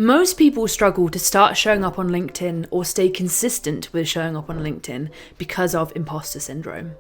Most people struggle to start showing up on LinkedIn or stay consistent with showing up on LinkedIn because of imposter syndrome.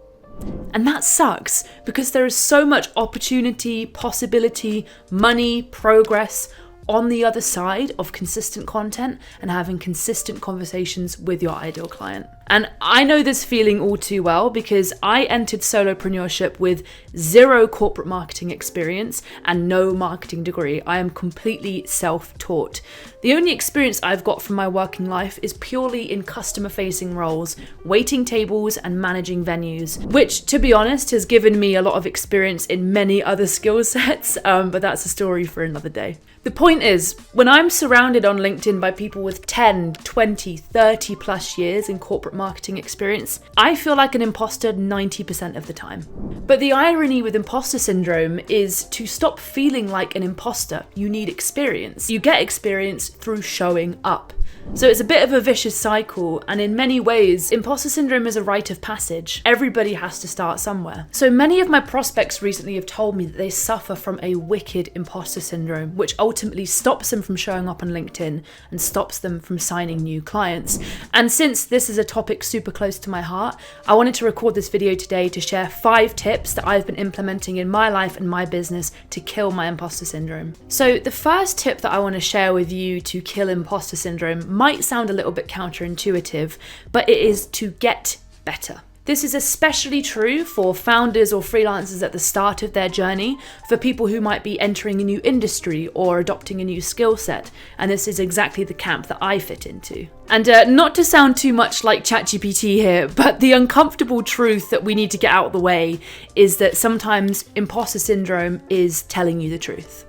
And that sucks because there is so much opportunity, possibility, money, progress on the other side of consistent content and having consistent conversations with your ideal client. And I know this feeling all too well because I entered solopreneurship with zero corporate marketing experience and no marketing degree. I am completely self-taught. The only experience I've got from my working life is purely in customer-facing roles, waiting tables and managing venues, which, to be honest, has given me a lot of experience in many other skill sets, but that's a story for another day. The point is, when I'm surrounded on LinkedIn by people with 10, 20, 30 plus years in corporate marketing experience, I feel like an imposter 90% of the time. But the irony with imposter syndrome is to stop feeling like an imposter, you need experience. You get experience through showing up. So it's a bit of a vicious cycle, and in many ways, imposter syndrome is a rite of passage. Everybody has to start somewhere. So many of my prospects recently have told me that they suffer from a wicked imposter syndrome, which ultimately stops them from showing up on LinkedIn and stops them from signing new clients. And since this is a topic super close to my heart, I wanted to record this video today to share 5 tips that I've been implementing in my life and my business to kill my imposter syndrome. So the first tip that I want to share with you to kill imposter syndrome might sound a little bit counterintuitive, but it is to get better. This is especially true for founders or freelancers at the start of their journey, for people who might be entering a new industry or adopting a new skill set, and this is exactly the camp that I fit into. And not to sound too much like ChatGPT here, but the uncomfortable truth that we need to get out of the way is that sometimes imposter syndrome is telling you the truth.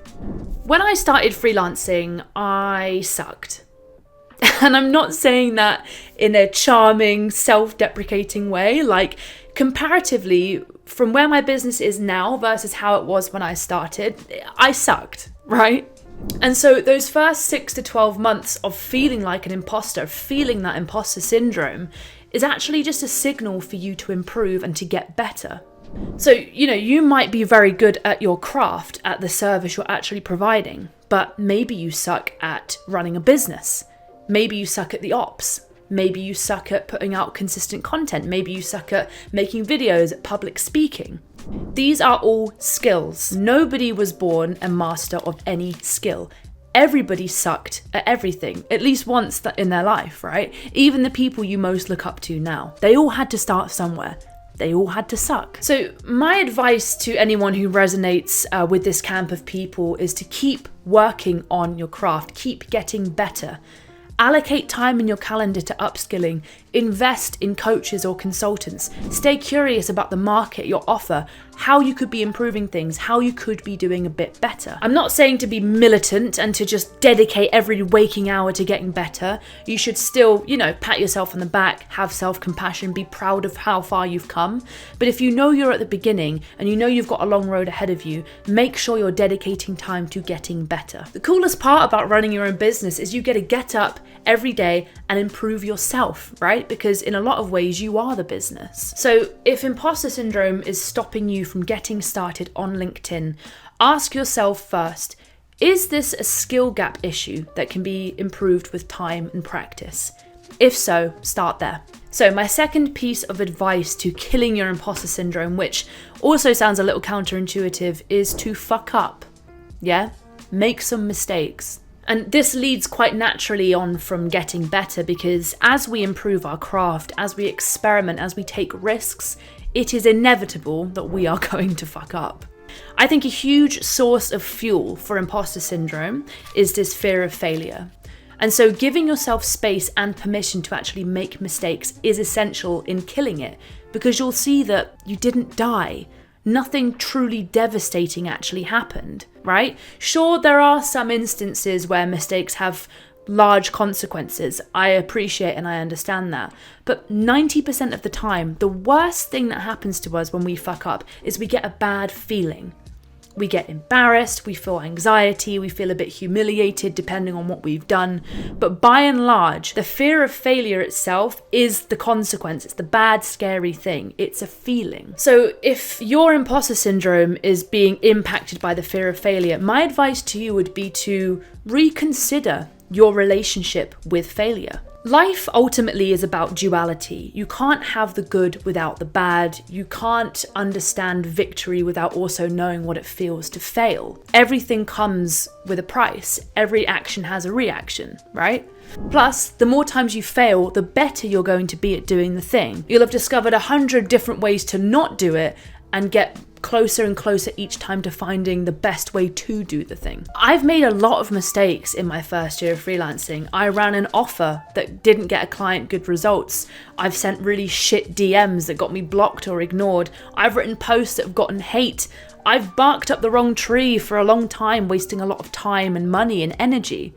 When I started freelancing, I sucked. And I'm not saying that in a charming, self-deprecating way. Like, comparatively, from where my business is now versus how it was when I started, I sucked, right? And so those first 6 to 12 months of feeling like an imposter, feeling that imposter syndrome, is actually just a signal for you to improve and to get better. So, you might be very good at your craft, at the service you're actually providing, but maybe you suck at running a business. Maybe you suck at the ops. Maybe you suck at putting out consistent content. Maybe you suck at making videos, at public speaking. These are all skills. Nobody was born a master of any skill. Everybody sucked at everything, at least once in their life, right? Even the people you most look up to now. They all had to start somewhere. They all had to suck. So my advice to anyone who resonates with this camp of people is to keep working on your craft, keep getting better. Allocate time in your calendar to upskilling, invest in coaches or consultants, stay curious about the market, your offer, how you could be improving things, how you could be doing a bit better. I'm not saying to be militant and to just dedicate every waking hour to getting better. You should still, pat yourself on the back, have self-compassion, be proud of how far you've come. But if you know you're at the beginning and you know you've got a long road ahead of you, make sure you're dedicating time to getting better. The coolest part about running your own business is you get to get up every day and improve yourself, right? Because in a lot of ways, you are the business. So if imposter syndrome is stopping you from getting started on LinkedIn, ask yourself first, is this a skill gap issue that can be improved with time and practice? If so, start there. So my second piece of advice to killing your imposter syndrome, which also sounds a little counterintuitive, is to fuck up. Yeah? Make some mistakes. And this leads quite naturally on from getting better, because as we improve our craft, as we experiment, as we take risks, it is inevitable that we are going to fuck up. I think a huge source of fuel for imposter syndrome is this fear of failure. And so giving yourself space and permission to actually make mistakes is essential in killing it, because you'll see that you didn't die. Nothing truly devastating actually happened, right? Sure, there are some instances where mistakes have large consequences. I appreciate and I understand that. But 90% of the time, the worst thing that happens to us when we fuck up is we get a bad feeling. We get embarrassed, we feel anxiety, we feel a bit humiliated depending on what we've done. But by and large, the fear of failure itself is the consequence. It's the bad, scary thing. It's a feeling. So if your imposter syndrome is being impacted by the fear of failure, my advice to you would be to reconsider your relationship with failure. Life ultimately is about duality. You can't have the good without the bad. You can't understand victory without also knowing what it feels to fail. Everything comes with a price. Every action has a reaction, right? Plus, the more times you fail, the better you're going to be at doing the thing. You'll have discovered 100 different ways to not do it and get closer and closer each time to finding the best way to do the thing. I've made a lot of mistakes in my first year of freelancing. I ran an offer that didn't get a client good results. I've sent really shit DMs that got me blocked or ignored. I've written posts that have gotten hate. I've barked up the wrong tree for a long time, wasting a lot of time and money and energy.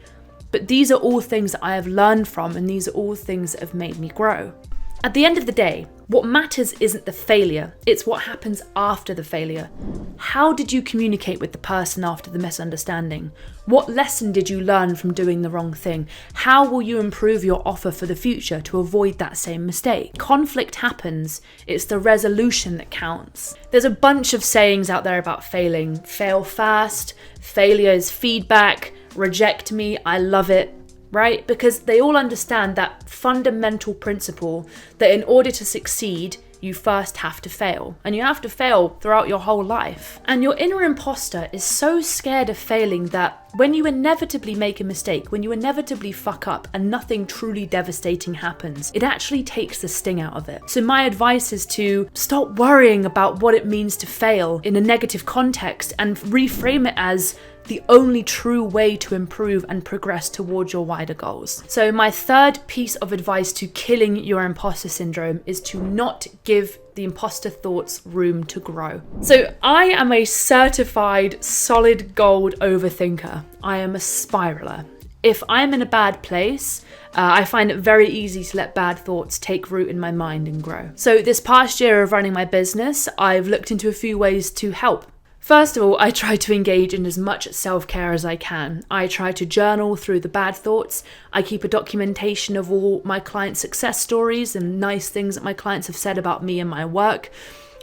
But these are all things that I have learned from, and these are all things that have made me grow. At the end of the day, what matters isn't the failure, it's what happens after the failure. How did you communicate with the person after the misunderstanding? What lesson did you learn from doing the wrong thing? How will you improve your offer for the future to avoid that same mistake? Conflict happens, it's the resolution that counts. There's a bunch of sayings out there about failing. Fail fast, failure is feedback, reject me, I love it. Right? Because they all understand that fundamental principle that in order to succeed, you first have to fail. And you have to fail throughout your whole life. And your inner imposter is so scared of failing that when you inevitably make a mistake, when you inevitably fuck up and nothing truly devastating happens, it actually takes the sting out of it. So my advice is to stop worrying about what it means to fail in a negative context and reframe it as the only true way to improve and progress towards your wider goals. So my third piece of advice to killing your imposter syndrome is to not give the imposter thoughts room to grow. So I am a certified solid gold overthinker. I am a spiraler. If I'm in a bad place, I find it very easy to let bad thoughts take root in my mind and grow. So this past year of running my business, I've looked into a few ways to help. First of all, I try to engage in as much self-care as I can. I try to journal through the bad thoughts. I keep a documentation of all my client success stories and nice things that my clients have said about me and my work.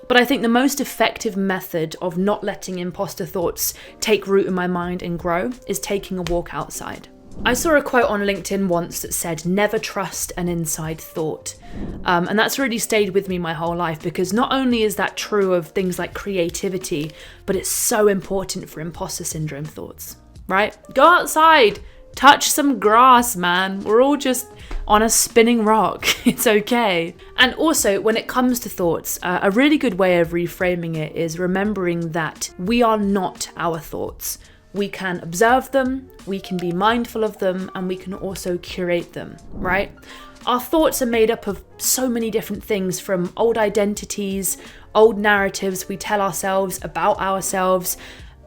But I think the most effective method of not letting imposter thoughts take root in my mind and grow is taking a walk outside. I saw a quote on LinkedIn once that said, never trust an inside thought. And that's really stayed with me my whole life, because not only is that true of things like creativity, but it's so important for imposter syndrome thoughts, right? Go outside, touch some grass, man. We're all just on a spinning rock. It's okay. And also, when it comes to thoughts, a really good way of reframing it is remembering that we are not our thoughts. We can observe them, we can be mindful of them, and we can also curate them, right? Our thoughts are made up of so many different things, from old identities, old narratives we tell ourselves about ourselves,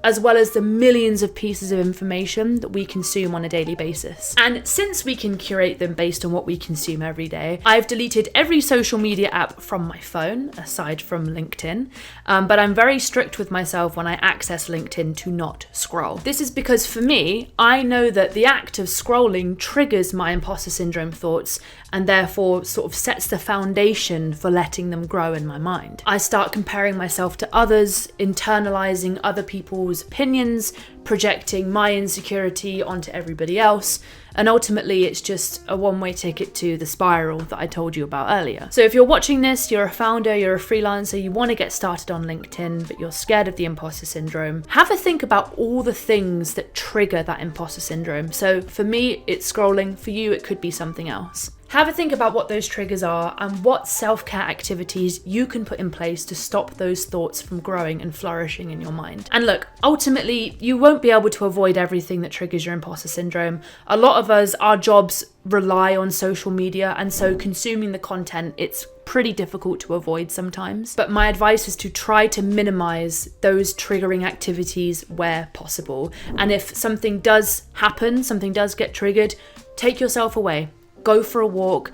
as well as the millions of pieces of information that we consume on a daily basis. And since we can curate them based on what we consume every day, I've deleted every social media app from my phone, aside from LinkedIn, but I'm very strict with myself when I access LinkedIn to not scroll. This is because for me, I know that the act of scrolling triggers my imposter syndrome thoughts and therefore sort of sets the foundation for letting them grow in my mind. I start comparing myself to others, internalizing other people's opinions, projecting my insecurity onto everybody else, and ultimately it's just a one-way ticket to the spiral that I told you about earlier. So if you're watching this, you're a founder, you're a freelancer, you want to get started on LinkedIn, but you're scared of the imposter syndrome, have a think about all the things that trigger that imposter syndrome. So for me, it's scrolling. For you, it could be something else. Have a think about what those triggers are and what self-care activities you can put in place to stop those thoughts from growing and flourishing in your mind. And look, ultimately, you won't be able to avoid everything that triggers your imposter syndrome. A lot of us, our jobs rely on social media, and so consuming the content, it's pretty difficult to avoid sometimes. But my advice is to try to minimize those triggering activities where possible. And if something does happen, something does get triggered, take yourself away. Go for a walk,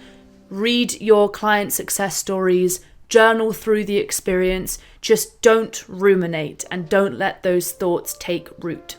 read your client success stories, journal through the experience. Just don't ruminate and don't let those thoughts take root.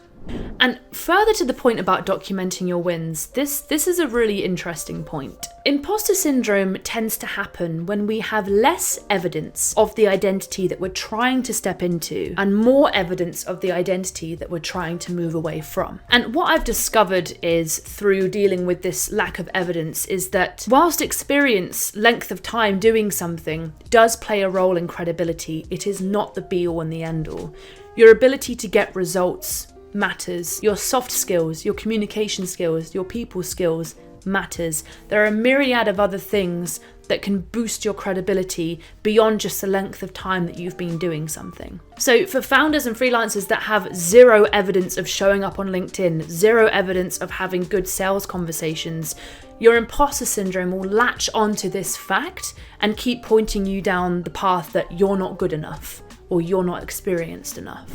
And further to the point about documenting your wins, this is a really interesting point. Imposter syndrome tends to happen when we have less evidence of the identity that we're trying to step into and more evidence of the identity that we're trying to move away from. And what I've discovered is through dealing with this lack of evidence is that whilst experience, length of time doing something does play a role in credibility, it is not the be all and the end all. Your ability to get results matters. Your soft skills, your communication skills, your people skills matters. There are a myriad of other things that can boost your credibility beyond just the length of time that you've been doing something. So for founders and freelancers that have zero evidence of showing up on LinkedIn, zero evidence of having good sales conversations, your imposter syndrome will latch onto this fact and keep pointing you down the path that you're not good enough or you're not experienced enough.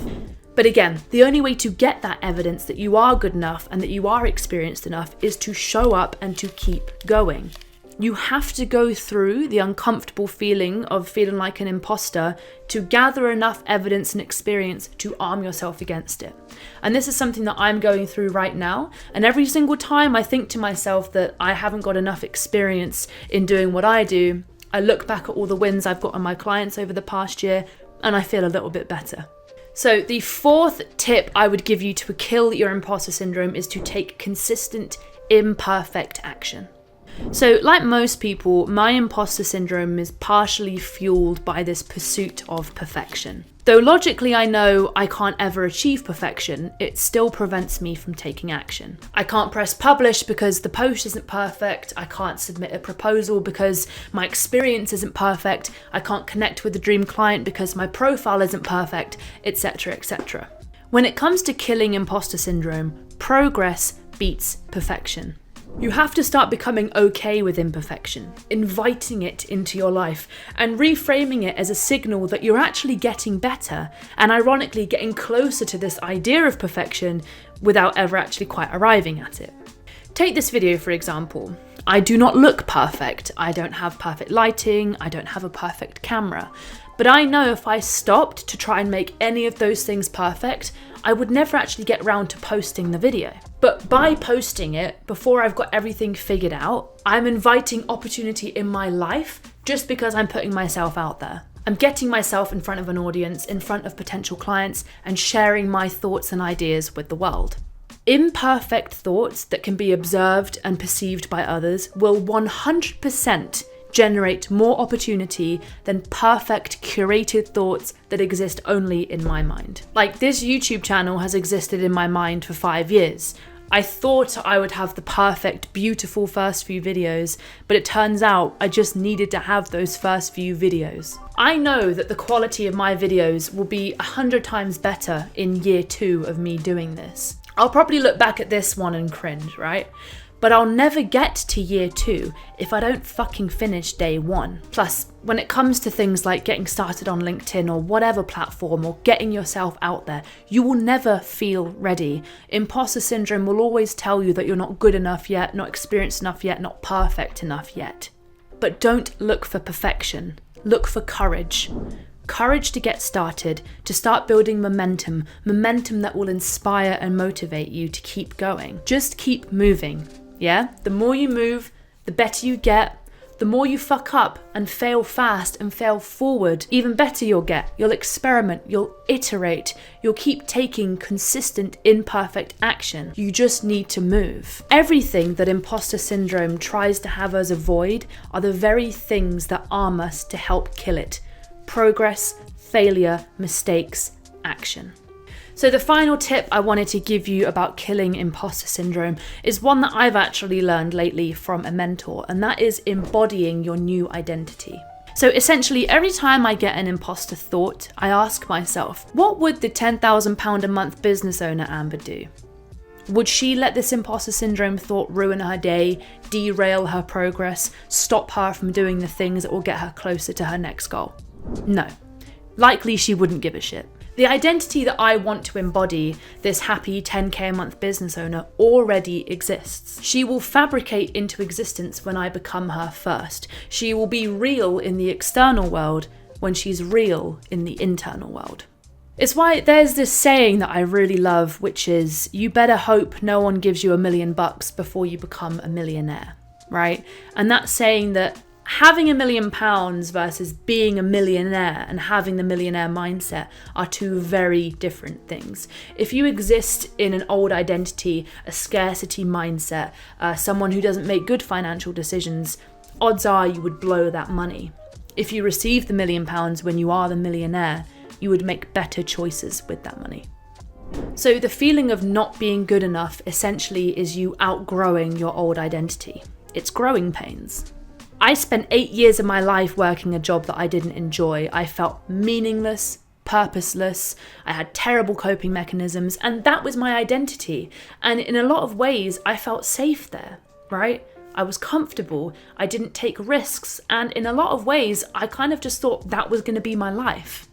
But again, the only way to get that evidence that you are good enough and that you are experienced enough is to show up and to keep going. You have to go through the uncomfortable feeling of feeling like an imposter to gather enough evidence and experience to arm yourself against it. And this is something that I'm going through right now. And every single time I think to myself that I haven't got enough experience in doing what I do, I look back at all the wins I've got on my clients over the past year and I feel a little bit better. So the fourth tip I would give you to kill your imposter syndrome is to take consistent, imperfect action. So like most people, my imposter syndrome is partially fueled by this pursuit of perfection. Though logically I know I can't ever achieve perfection, it still prevents me from taking action. I can't press publish because the post isn't perfect. I can't submit a proposal because my experience isn't perfect. I can't connect with the dream client because my profile isn't perfect, etc., etc. When it comes to killing imposter syndrome, progress beats perfection. You have to start becoming okay with imperfection, inviting it into your life, and reframing it as a signal that you're actually getting better, and ironically getting closer to this idea of perfection without ever actually quite arriving at it. Take this video for example. I do not look perfect. I don't have perfect lighting. I don't have a perfect camera. But I know if I stopped to try and make any of those things perfect, I would never actually get around to posting the video. But by posting it, before I've got everything figured out, I'm inviting opportunity in my life just because I'm putting myself out there. I'm getting myself in front of an audience, in front of potential clients, and sharing my thoughts and ideas with the world. Imperfect thoughts that can be observed and perceived by others will 100% generate more opportunity than perfect curated thoughts that exist only in my mind. Like, this YouTube channel has existed in my mind for 5 years. I thought I would have the perfect, beautiful first few videos, but it turns out I just needed to have those first few videos. I know that the quality of my videos will be 100 times better in year 2 of me doing this. I'll probably look back at this one and cringe, right? But I'll never get to year 2 if I don't fucking finish day 1. Plus, when it comes to things like getting started on LinkedIn or whatever platform or getting yourself out there, you will never feel ready. Imposter syndrome will always tell you that you're not good enough yet, not experienced enough yet, not perfect enough yet. But don't look for perfection. Look for courage. Courage to get started, to start building momentum that will inspire and motivate you to keep going. Just keep moving. Yeah, the more you move, the better you get. The more you fuck up and fail fast and fail forward, even better you'll get. You'll experiment, you'll iterate, you'll keep taking consistent, imperfect action. You just need to move. Everything that imposter syndrome tries to have us avoid are the very things that arm us to help kill it. Progress, failure, mistakes, action. So the final tip I wanted to give you about killing imposter syndrome is one that I've actually learned lately from a mentor, and that is embodying your new identity. So essentially, every time I get an imposter thought, I ask myself, what would the £10,000 a month business owner Amber do? Would she let this imposter syndrome thought ruin her day, derail her progress, stop her from doing the things that will get her closer to her next goal? No. Likely she wouldn't give a shit. The identity that I want to embody, this happy 10k a month business owner, already exists. She will fabricate into existence when I become her first. She will be real in the external world when she's real in the internal world. It's why there's this saying that I really love, which is, you better hope no one gives you $1 million before you become a millionaire, right? And that's saying that having £1 million versus being a millionaire and having the millionaire mindset are two very different things. If you exist in an old identity, a scarcity mindset, someone who doesn't make good financial decisions, odds are you would blow that money. If you receive the £1 million when you are the millionaire, you would make better choices with that money. So the feeling of not being good enough essentially is you outgrowing your old identity. It's growing pains. I spent 8 years of my life working a job that I didn't enjoy. I felt meaningless, purposeless. I had terrible coping mechanisms, and that was my identity. And in a lot of ways, I felt safe there, right? I was comfortable. I didn't take risks. And in a lot of ways, I kind of just thought that was going to be my life.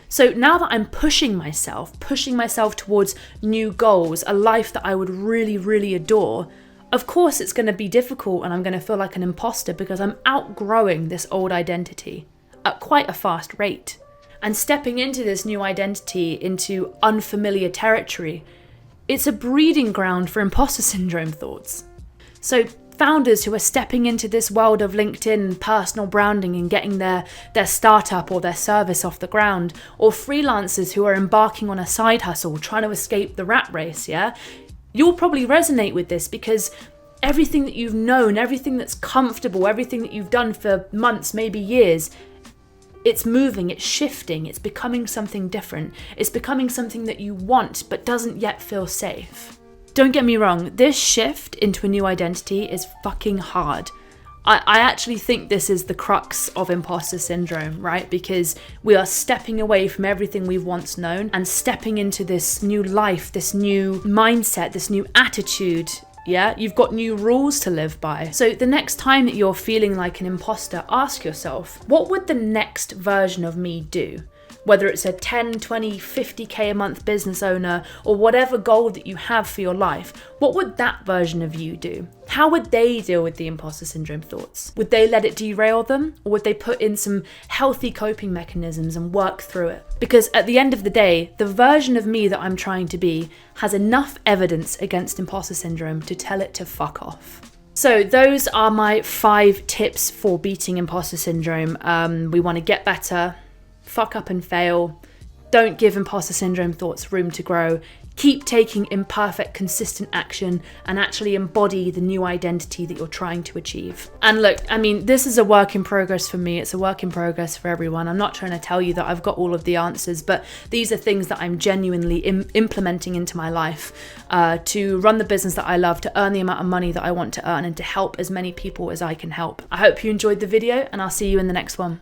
So now that I'm pushing myself towards new goals, a life that I would really, really adore, of course it's going to be difficult and I'm going to feel like an imposter because I'm outgrowing this old identity at quite a fast rate. And stepping into this new identity, into unfamiliar territory, it's a breeding ground for imposter syndrome thoughts. So founders who are stepping into this world of LinkedIn personal branding and getting their startup or their service off the ground, or freelancers who are embarking on a side hustle, trying to escape the rat race, yeah? You'll probably resonate with this because everything that you've known, everything that's comfortable, everything that you've done for months, maybe years, it's moving, it's shifting, it's becoming something different. It's becoming something that you want but doesn't yet feel safe. Don't get me wrong, this shift into a new identity is fucking hard. I actually think this is the crux of imposter syndrome, right? Because we are stepping away from everything we've once known and stepping into this new life, this new mindset, this new attitude. Yeah, you've got new rules to live by. So the next time that you're feeling like an imposter, ask yourself, what would the next version of me do? Whether it's a 10, 20, 50k a month business owner or whatever goal that you have for your life, what would that version of you do? How would they deal with the imposter syndrome thoughts? Would they let it derail them, or would they put in some healthy coping mechanisms and work through it? Because at the end of the day, the version of me that I'm trying to be has enough evidence against imposter syndrome to tell it to fuck off. So those are my 5 tips for beating imposter syndrome. We want to get better. Fuck up and fail. Don't give imposter syndrome thoughts room to grow. Keep taking imperfect, consistent action and actually embody the new identity that you're trying to achieve. And look, I mean, this is a work in progress for me. It's a work in progress for everyone. I'm not trying to tell you that I've got all of the answers, but these are things that I'm genuinely implementing into my life to run the business that I love, to earn the amount of money that I want to earn, and to help as many people as I can help. I hope you enjoyed the video, and I'll see you in the next one.